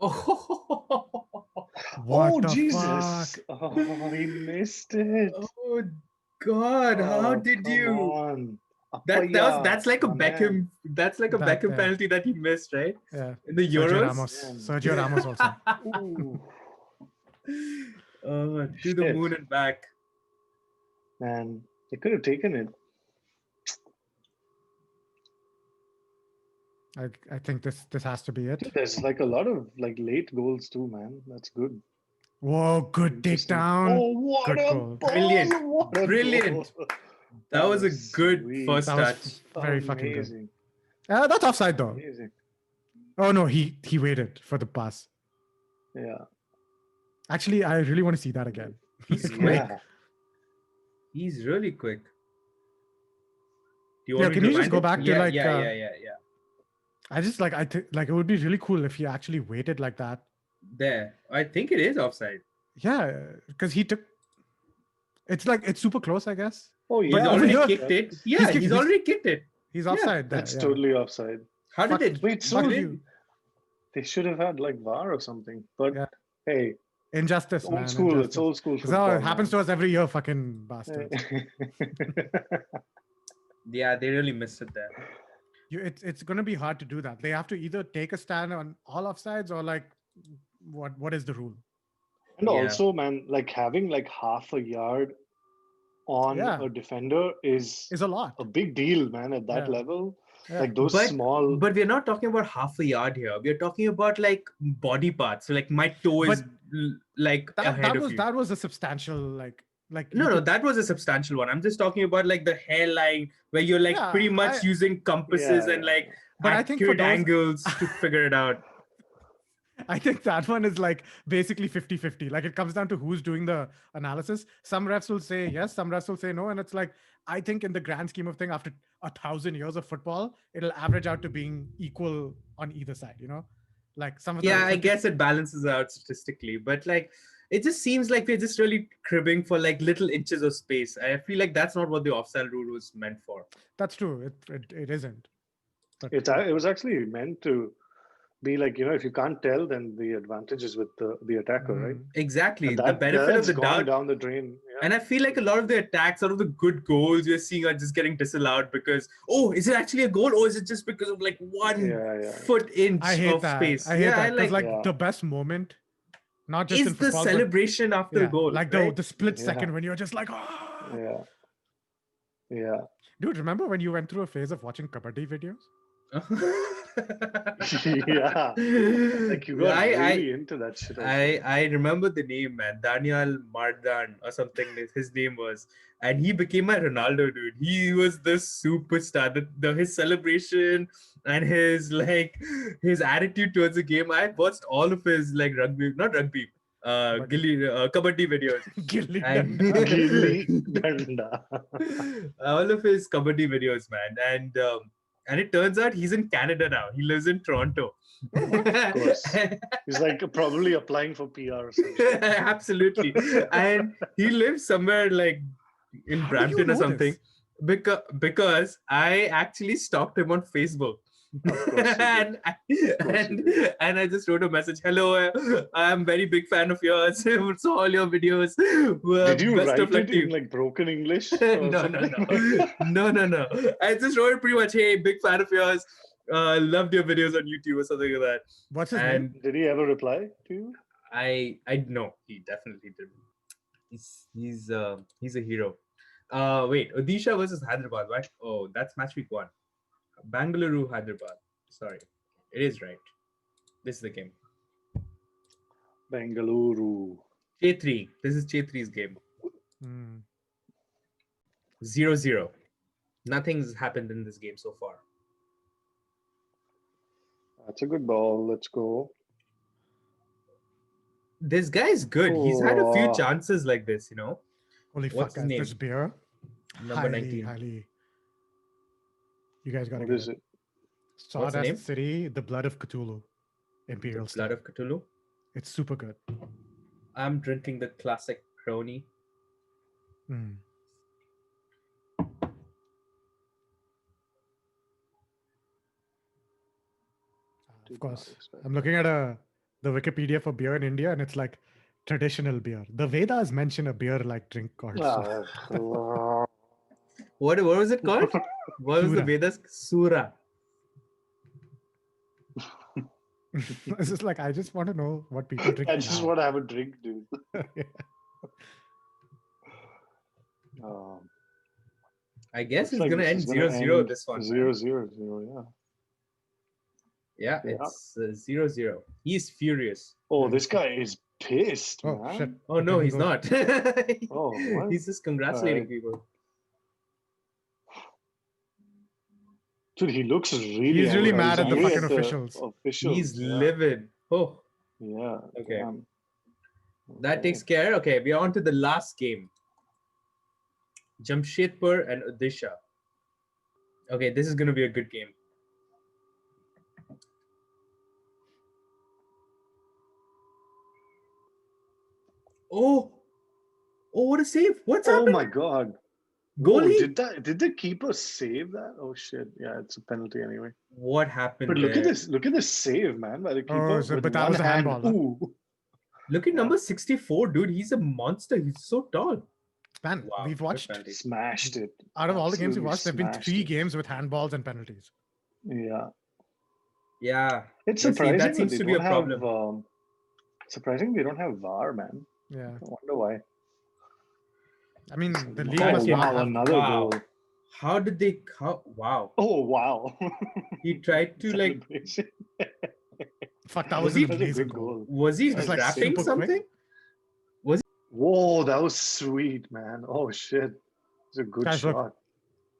C: Oh,
A: What
B: oh
A: the
B: Jesus!
A: fuck?
B: Oh, he missed it.
C: oh God! How
B: Oh,
C: did
B: come
C: you?
B: on.
C: That's like a
B: my
C: Beckham.
B: man.
C: That's like a
A: That,
C: Beckham
A: yeah.
C: penalty that he missed, right?
A: Yeah.
C: In the
A: Sergio
C: Euros.
A: Ramos.
B: Man.
A: Sergio Ramos also.
B: Ooh,
C: To the
B: Shit.
C: moon and back.
B: man, they could have taken it.
A: I think this has to be it.
B: There's like a lot of like late goals too, man. That's good.
A: Whoa, good
B: Interesting.
A: takedown.
B: Oh, what
A: Good
B: a
A: goal.
B: ball!
C: Brilliant.
B: What a
C: Brilliant.
B: goal.
C: That was a good
B: sweet.
C: first
A: That was
C: touch.
A: very fucking good.
B: Amazing.
A: That's offside though.
B: Amazing.
A: Oh no, he waited for the pass.
B: Yeah.
A: Actually, I really want to see that again.
C: He's quick.
B: Yeah.
C: He's really quick. Do
A: Yeah,
C: me
A: can
C: to
A: you just
C: rewind
A: go
C: it?
A: back to,
C: yeah,
A: like,
C: yeah.
A: I just like I think like it would be really cool if he actually waited like that.
C: There. I think it is offside.
A: Yeah, because he took. It's like it's super close, I guess.
B: Oh
C: He's
B: yeah.
C: already
A: here-
C: kicked it. Yeah,
A: kicked-
C: he's already kicked it.
A: He's offside there.
B: That's
A: yeah.
B: totally offside.
C: How did
A: Fuck.
C: it?
B: Wait, so
A: Fuck
B: they,
A: you.
B: they should have had like VAR or something. But
A: Yeah.
B: hey,
A: Injustice,
B: Old
A: man.
B: school. It's
A: Injustice.
B: old school
A: So
B: football.
A: it happens to us every year, fucking bastards.
C: Yeah, they really missed it there.
A: It's going to be hard to do that. They have to either take a stand on all offsides or like what is the rule?
B: And
C: Yeah.
B: also, man, like having like half a yard on
A: Yeah.
B: a defender is
A: It's a lot.
B: a big deal, man. At that
A: Yeah.
B: level,
A: Yeah.
B: like those
C: But
B: small.
C: but we're not talking about half a yard here. We're talking about like body parts. So like my toe is like ahead of you.
A: That was a substantial like
C: No, that was a substantial one. I'm just talking about like the hairline where you're like
A: Yeah,
C: pretty much using compasses
B: Yeah,
C: and
B: yeah,
C: like
A: But I think for
C: accurate
A: those-
C: angles to figure it out.
A: I think that one is like basically 50-50. Like it comes down to who's doing the analysis. Some refs will say yes, some refs will say no. And it's like, I think in the grand scheme of thing, after 1,000 years of football, it'll average out to being equal on either side, you know? Like some of the
C: Yeah, I guess it balances out statistically, but like it just seems like we're just really cribbing for like little inches of space. I feel like that's not what the offside rule was meant for.
A: That's true. It isn't. But
B: It was actually meant to be like, you know, if you can't tell, then the advantage is with the attacker, right?
C: Exactly.
B: And
C: The benefit of
B: that's
C: the
B: gone
C: doubt.
B: down the drain. Yeah.
C: And I feel like a lot of the attacks, out of the good goals we're seeing are just getting disallowed because, oh, is it actually a goal or is it just because of like one
B: Yeah.
C: foot inch
A: I hate
C: of
A: that.
C: space?
A: I hate that. Because like
B: Yeah.
A: the best moment, not just in
C: is the
A: football, but-
C: celebration after a goal.
A: like
C: right?
A: the split
B: Yeah.
A: second when you're just like, oh.
B: Yeah.
A: Dude, remember when you went through a phase of watching kabaddi videos?
B: Yeah. Like you got really into that shit.
C: I remember the name, man. Daniel Mardan or something his name was. And he became my Ronaldo, dude. He was the superstar. His celebration and his attitude towards the game. I watched all of his like kabaddi videos.
A: Gilly
C: And-
A: danda.
B: Gilly danda.
C: All of his kabaddi videos, man. And it turns out he's in Canada now. He lives in Toronto.
B: Of course. He's like probably applying for PR or something.
C: Absolutely. And he lives somewhere like in
A: How do you
C: Brampton or
A: know
C: something.
A: this?
C: Because I actually stalked him on Facebook.
B: Of course you did.
C: and I just wrote a message. Hello, I'm very big fan of yours. Saw all your videos.
B: Did you
C: Best
B: write
C: of luck
B: it
C: to you.
B: in like broken English?
C: No. No. I just wrote pretty much, hey, big fan of yours. Loved your videos on YouTube or something like that.
A: What's his name?
C: And
B: Did he ever reply to you?
C: I know he definitely did. He's a hero. Wait, Odisha versus Hyderabad, right? Oh, that's match week 1. Bangalore, Hyderabad. Sorry, it is right. This is the game.
B: Bengaluru.
C: J3. This is J3's game. 0-0. Nothing's happened in this game so far.
B: That's a good ball. Let's go.
C: This guy is good. He's had a few
B: Oh.
C: chances like this, you know.
A: Holy
C: What's
A: fuck,
C: his
A: guys, this
C: name?
A: beer.
C: Number 19.
A: Highly. You guys gotta
B: What
A: get
B: is it?
C: What's the name?
A: Sawdust City, The Blood of Cthulhu. Imperial
C: Blood
A: Stout.
C: of Cthulhu.
A: It's super good.
C: I'm drinking the classic Crony.
A: Mm.
B: Did
A: Of
B: not
A: course.
B: expect
A: I'm looking at the Wikipedia for beer in India, and it's like traditional beer. The Vedas mention a beer-like drink called.
B: that.
C: What was it called? What was the
A: Sura.
C: Vedas? Sura.
A: It's just like I just want to know what people drink.
B: I just
A: now.
B: want to have a drink, dude.
A: Yeah.
C: I guess
B: Looks
C: it's
B: like
C: gonna
B: this
C: end
B: is gonna
C: 0-0
B: end
C: this one.
B: 0-0, yeah.
C: Yeah, it's 0-0. He's furious.
B: Oh, this guy is pissed,
A: Oh
B: man.
A: shit!
C: Oh no,
A: Okay,
C: he's
A: go.
C: not.
B: Oh, what?
C: He's just congratulating
B: Alright.
C: people.
B: Dude, he looks really
A: He's really
B: angry.
A: mad at the
B: angry
A: fucking officials.
C: He's
B: yeah.
C: livid. Oh,
B: Yeah.
C: Okay.
B: damn.
C: that
B: Okay.
C: takes care. Okay, we are on to the last game. Jamshedpur and Odisha. Okay, this is gonna be a good game. Oh, what a save! What's
B: Oh
C: happening?
B: my god. Whoa,
C: Goalie?
B: did the keeper save that? Oh shit. Yeah, it's a penalty anyway.
C: What happened
B: But look
C: there?
B: at this. Look at this save, man, by the keeper.
A: so-
B: with
A: but that
B: one
A: was a
B: hand.
A: handball, huh?
B: Ooh.
C: Look at number 64, dude. He's a monster. He's so tall.
A: Man,
C: Wow.
A: we've
C: good
A: watched
C: penalty.
B: Smashed it.
A: out of all the games we
B: Absolutely
A: watched, there've been
B: smashed
A: 3
B: it.
A: games with handballs and penalties.
B: Yeah.
C: Yeah.
B: It's
C: Let's see,
B: surprising
C: that seems
B: they
C: to be a
B: don't have,
C: problem.
B: surprising they don't have VAR, man.
A: Yeah.
B: I wonder why.
A: I mean, the league
B: Oh
A: must
C: okay.
A: not
B: wow,
A: have.
B: another
C: Wow.
B: goal.
C: How did they? Wow.
B: Oh wow.
C: He tried to like.
B: Celebration.
A: Fuck, that
C: Was
A: was an
C: he-
B: That's a
A: amazing
B: good
A: goal.
B: goal.
C: Was he
B: That's
A: like
C: wrapping
A: super quick.
C: something?
B: Whoa, that was sweet, man. Oh shit. It's a good
A: Guys, look.
B: shot.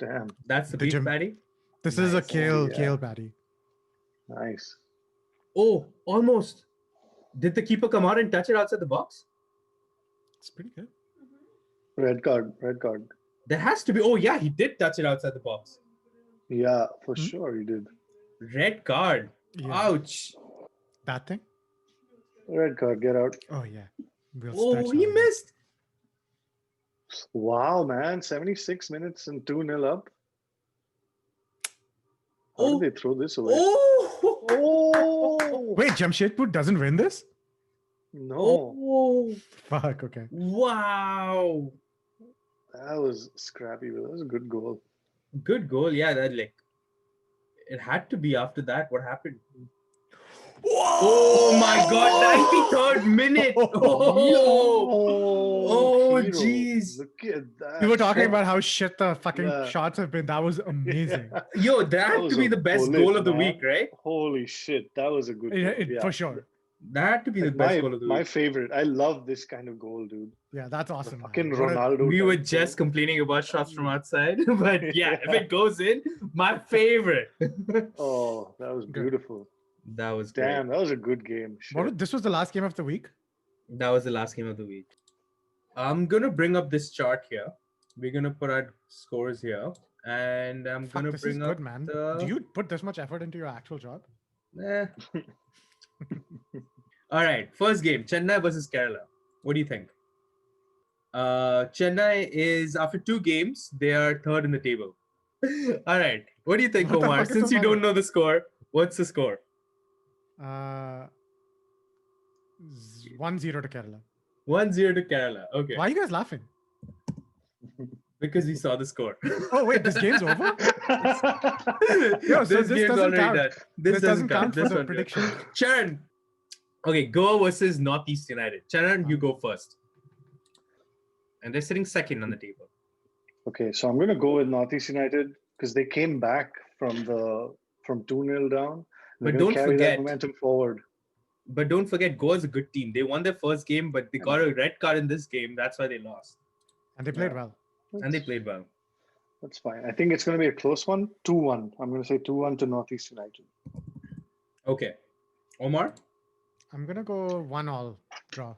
B: Damn.
C: That's the
A: The
C: beef
A: gym-
C: patty.
A: This is a
C: Nice.
A: kale
B: Yeah.
A: patty.
B: Nice.
C: Oh, almost. Did the keeper come out and touch it outside the box?
A: It's pretty good.
B: Red card. Red card.
C: There has to be. Oh yeah, he did touch it outside the box.
B: Yeah, for
A: Hmm?
B: sure he did.
C: Red card.
A: Yeah.
C: Ouch.
A: That thing?
B: Red card, get out.
A: Oh yeah. We'll
C: Oh,
A: stretch
C: he
A: now.
C: missed.
B: Wow, man. 76 minutes and 2-0 up. How
C: Oh.
B: did they throw this away?
C: Oh.
B: Oh!
A: Wait, Jamshedpur doesn't win this?
B: No,
C: Oh.
A: Fuck, okay.
C: Wow.
B: that was scrappy, but that was a good goal.
C: Good goal. Yeah, that like. It had to be after that. What happened? Oh my God! 93rd minute. Oh,
B: Hero.
C: jeez.
B: Look at that.
A: We were talking
B: shot.
A: about how shit the fucking
B: Yeah.
A: shots have been. That was amazing.
C: Yo, that had
B: was
C: to be
B: a
C: the best
B: bullet,
C: goal of the
B: man.
C: week, right?
B: Holy shit, that was a good goal. Yeah.
A: For sure.
C: That had to be the
B: Like
C: best goal of the
B: my
C: week.
B: favorite. I love this kind of goal, dude.
A: Yeah, that's awesome. man.
B: Fucking
A: What a-
B: Ronaldo.
C: We
B: type
C: were
B: goal.
C: just complaining about shots from outside, but yeah, if
B: Yeah.
C: it goes in, my favorite.
B: Oh, that was
A: Good.
B: beautiful.
C: That was great.
B: Damn, that was a good game.
A: This was the last game of the week?
C: That was the last game of the week. I'm gonna bring up this chart here. We're gonna put our scores here, and I'm
A: Fuck,
C: gonna
A: this is
C: bring
A: good,
C: up
A: man.
C: the.
A: Do you put this much effort into your actual job?
C: Eh. All right, first game, Chennai versus Kerala. What do you think? Chennai is, after 2 games, they are 3rd in the table. All right, what do you think,
A: What the
C: Omar?
A: fuck is
C: Since
A: so
C: you
A: funny?
C: don't know the score, what's the score?
A: 1-0 to Kerala.
C: 1-0 to Kerala. Okay,
A: Why are you guys laughing?
C: because we saw the score.
A: Oh, wait, this game's over? Yo, so
C: this
A: this
C: game's
A: doesn't
C: already
A: count.
C: done.
A: This doesn't count for
C: This
A: the
C: one,
A: prediction.
C: Charan. Okay, Goa versus Northeast United. Charan, you go first. And they're sitting second on the table.
B: Okay, so I'm gonna go with Northeast United because they came back from 2-0 down. They're
C: But
B: gonna
C: don't
B: carry
C: forget-
B: that momentum forward.
C: But don't forget, Goa's a good team. They won their first game, but they got a red card in this game. That's why they lost.
A: And they played
B: Yeah.
A: well.
C: And they played well.
B: That's fine. I think it's gonna be a close one. 2-1. I'm gonna say 2-1 to Northeast United.
C: Okay. Omar?
A: I'm going to go 1-1 draw.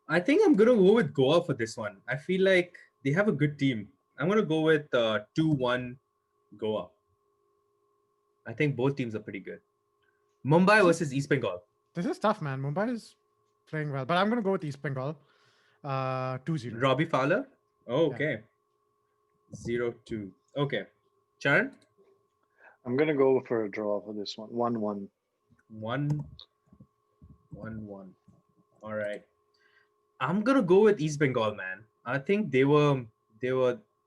C: I think I'm going to go with Goa for this one. I feel like they have a good team. I'm going to go with 2-1 Goa. I think both teams are pretty good. Mumbai versus East Bengal.
A: This is tough, man. Mumbai is playing well. But I'm going to go with East Bengal. 2-0.
C: Robbie Fowler? Oh,
A: Yeah.
C: okay. 0-2. Okay. Charan?
B: I'm gonna go for a draw for this one. 1-1.
C: 1-1. All right. I'm gonna go with East Bengal, man. I think they were the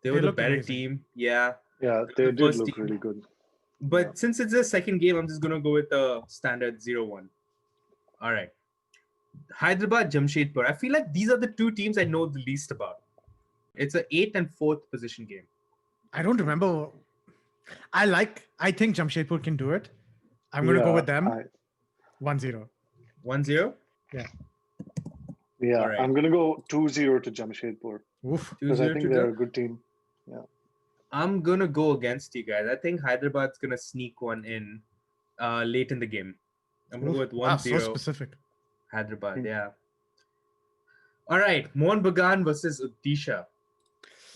A: looked
C: better
A: amazing.
C: team. Yeah.
B: Yeah, they
C: The
B: did
C: first
B: look
C: team.
B: really good.
C: But
B: Yeah.
C: since it's the second game, I'm just gonna go with the standard 0-1. All right. Hyderabad, Jamshedpur. I feel like these are the 2 teams I know the least about. It's a 8th and 4th position game.
A: I don't remember. I think Jamshedpur can do it. I'm going to go with them. 1-0.
C: 1-0.
B: Yeah,
C: Alright.
B: I'm gonna go 2-0 to Jamshedpur
A: Oof.
B: because I
C: 2-0
B: think
C: to
B: they're
C: the-
B: a good team.
C: I'm gonna go against you guys. I think Hyderabad's gonna sneak one in late in the game. I'm gonna go with 1-0
A: Wow, so specific.
C: Hyderabad.
B: Hmm.
C: Yeah. All right, Mohun Bagan versus Odisha.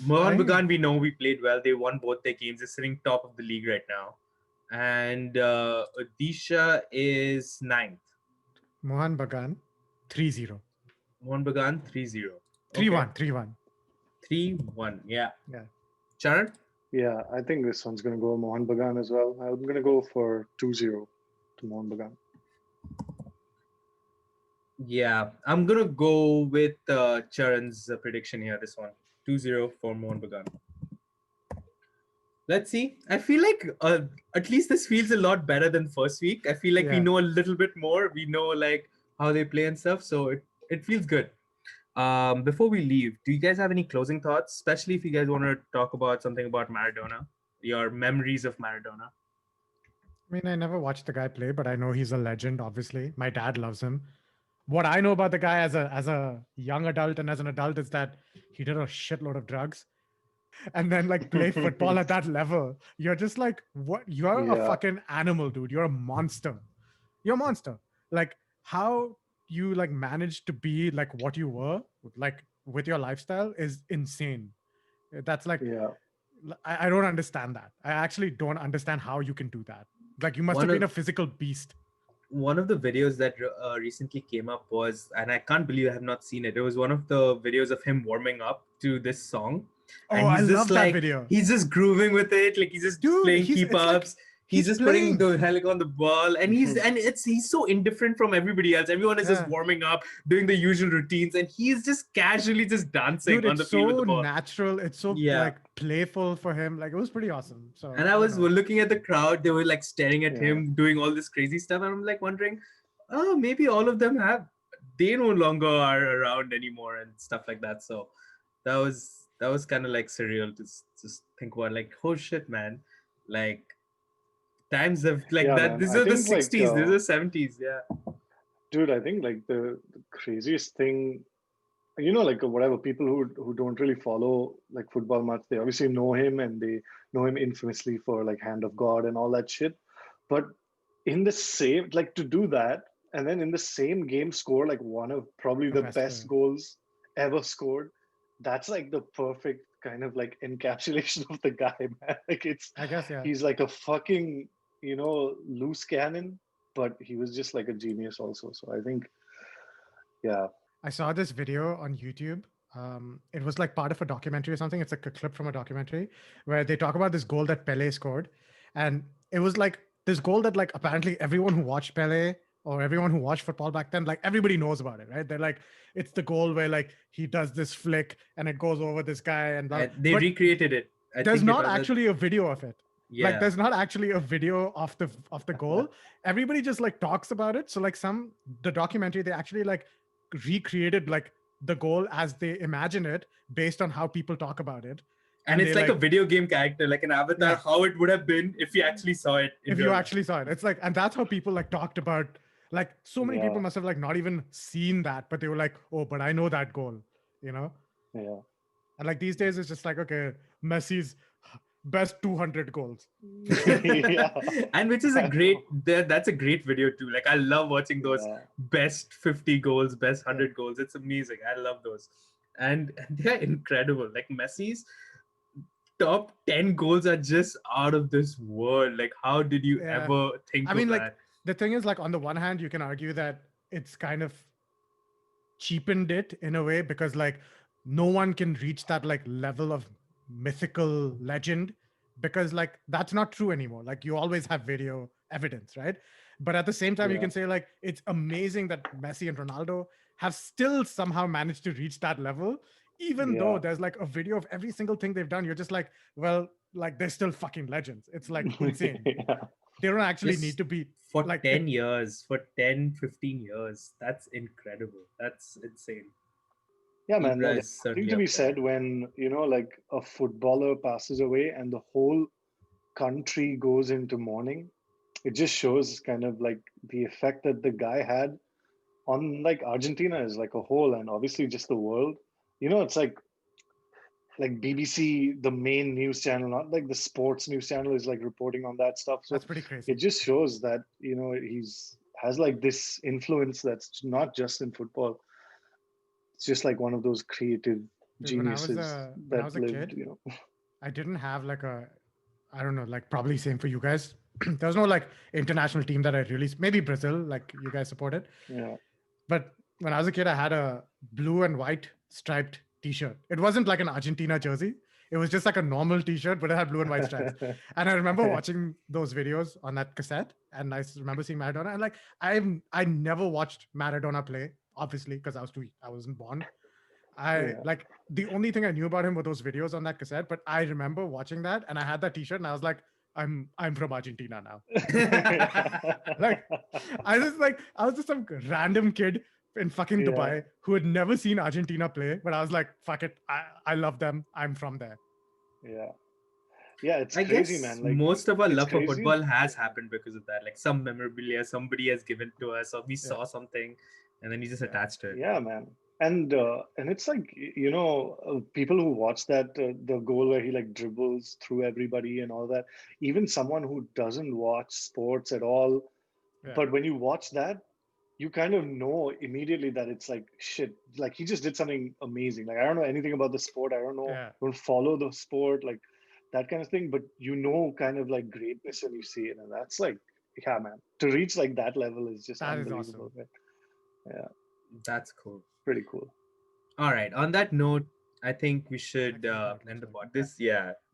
C: Mohun
A: I think-
C: Bagan, we know we played well. They won both their games. They're sitting top of the league right now. And Odisha is 9th.
A: Mohan Bagan, 3-0.
C: Mohun Bagan 3-0.
A: 3-1. 3-1.
C: 3-1. Yeah.
A: Yeah.
C: Charan?
B: Yeah, I think this one's gonna go Mohan Bagan as well. I'm gonna go for 2-0 to Mohan Bagan.
C: Yeah, I'm gonna go with Charan's prediction here. This one, 2-0 for Mohan Bagan. Let's see. I feel like at least this feels a lot better than first week. I feel like we
A: Yeah.
C: know a little bit more. We know like how they play and stuff, so it feels good. Before we leave, do you guys have any closing thoughts? Especially if you guys want to talk about something about Maradona, your memories of Maradona.
A: I mean, I never watched the guy play, but I know he's a legend. Obviously, my dad loves him. What I know about the guy as a young adult and as an adult is that he did a shitload of drugs and then like play football at that level. You're just like, what? You're a
B: Yeah.
A: fucking animal, dude. You're a monster. You're a monster. Like how you like managed to be like what you were, like with your lifestyle is insane. That's like
B: Yeah.
A: I don't understand that. I actually don't understand how you can do that. Like you must
C: One
A: have been
C: of-
A: a physical beast.
C: One of the videos that recently came up was, and I can't believe I have not seen it. It was one of the videos of him warming up to this song,
A: Oh,
C: and
A: I
C: he's
A: love
C: just
A: that
C: like
A: video.
C: he's just grooving with it, like he's just
A: Dude,
C: playing
A: he's-
C: keep
A: it's like
C: ups. He's just
A: playing.
C: putting the helic on the ball, and he's so indifferent from everybody else. Everyone is just
A: Yeah.
C: warming up, doing the usual routines, and he's just casually just dancing
A: Dude,
C: on the
A: it's
C: field with
A: so
C: the ball.
A: natural. It's so
C: Yeah.
A: like playful for him. Like it was pretty awesome. So
C: And I was looking at the crowd; they were like staring at
B: Yeah.
C: him, doing all this crazy stuff, and I'm like wondering, oh, maybe all of them they no longer are around anymore and stuff like that. So that was kind of like surreal to just think about, like, oh shit, man, like times have like
B: Yeah,
C: that.
B: man.
C: These
B: I
C: are the
B: think, like,
C: 60s, these are 70s. Yeah.
B: dude, I think like the craziest thing, like whatever people who don't really follow like football much, they obviously know him and they know him infamously for like Hand of God and all that shit. But in the same, like to do that and then in the same game score like one of probably the best goals ever scored, that's like the perfect kind of like encapsulation of the guy, man. Like
A: I guess, yeah.
B: he's like a fucking, loose cannon, but he was just like a genius also. So I think, yeah.
A: I saw this video on YouTube. It was like part of a documentary or something. It's like a clip from a documentary where they talk about this goal that Pele scored. And it was like this goal that like apparently everyone who watched Pele or everyone who watched football back then, like everybody knows about it, right? They're like, it's the goal where like he does this flick and it goes over this guy and blah.
C: They
A: But
C: recreated it. I
A: there's
C: think it
A: not
C: was
A: actually a video of it.
C: yeah.
A: Like there's not actually a video of the goal. Everybody just like talks about it. So like the documentary, they actually like recreated like the goal as they imagine it based on how people talk about it.
C: And it's
A: they,
C: like a video game character, like an avatar,
A: Yeah.
C: how it would have been if you actually saw it.
A: if you actually saw it. It's like, and that's how people like talked about, like so many people
B: Yeah.
A: must have like not even seen that, but they were like, oh, but I know that goal,
B: Yeah.
A: And like these days it's just like, okay, Messi's best 200 goals.
B: Yeah.
C: And which is a great that's a great video too. Like I love watching those
B: Yeah.
C: best 50 goals, best 100 goals. It's amazing. I love those. And they're incredible. Like Messi's top 10 goals are just out of this world. Like how did you
A: Yeah.
C: ever think
A: I mean,
C: of
A: like,
C: that?
A: the thing is, like, on the one hand, you can argue that it's kind of cheapened it in a way because, like, no one can reach that like level of mythical legend because, like, that's not true anymore. Like, you always have video evidence, right? But at the same time, you
B: Yeah.
A: can say like it's amazing that Messi and Ronaldo have still somehow managed to reach that level, even though
B: Yeah.
A: there's like a video of every single thing they've done. You're just like, well, like they're still fucking legends. It's like insane.
B: Yeah.
A: They don't actually
C: Just
A: need to be
C: For
A: like
C: 10 years, for 10, 15 years. That's incredible. That's insane.
B: Yeah, man.
C: Ibra
B: There's
C: is
B: something
C: certainly
B: to be
C: up there.
B: said when, like a footballer passes away and the whole country goes into mourning. It just shows kind of like the effect that the guy had on like Argentina as like a whole and obviously just the world. It's like BBC, the main news channel, not like the sports news channel, is like reporting on that stuff. So
A: That's pretty crazy.
B: it just shows that he's has like this influence that's not just in football. It's just like one of those creative
A: Dude, when I was
B: geniuses
A: a- when I
B: that
A: was a
B: lived.
A: kid, I didn't have like I don't know, like probably same for you guys. There was no like international team that I really, maybe Brazil, like you guys supported.
B: Yeah.
A: But when I was a kid, I had a blue and white striped T-shirt. It wasn't like an Argentina jersey. It was just like a normal T-shirt, but it had blue and white stripes. And I remember watching those videos on that cassette, and I remember seeing Maradona. And like I never watched Maradona play. obviously, because I wasn't born. I
B: Yeah.
A: like the only thing I knew about him were those videos on that cassette. But I remember watching that, and I had that T-shirt, and I was like, I'm from Argentina now. Like, I was just some random kid in fucking
B: Yeah.
A: Dubai who had never seen Argentina play, but I was like, fuck it, I love them. I'm from there.
B: Yeah. Yeah, it's
C: I
B: crazy,
C: guess
B: man. Like,
C: most of our
B: it's
C: love for
B: crazy.
C: football has happened because of that. Like some memorabilia somebody has given to us, or we
A: Yeah.
C: saw something, and then we just
A: Yeah.
C: attached to it.
B: Yeah, man. And it's like, people who watch that the goal where he like dribbles through everybody and all that, even someone who doesn't watch sports at all,
A: Yeah.
B: but when you watch that, you kind of know immediately that it's like shit, like he just did something amazing. Like I don't know anything about the sport, I don't know,
A: Yeah.
B: don't follow the sport, like that kind of thing, but you know kind of like greatness when you see it, and that's like, yeah, man, to reach like that level is just
A: That is
B: unbelievable,
A: awesome.
B: right? Yeah,
C: That's cool.
B: pretty cool.
C: All right. On that note, I think we should
A: Next segment,
C: end the
A: sorry.
C: pod. This, yeah,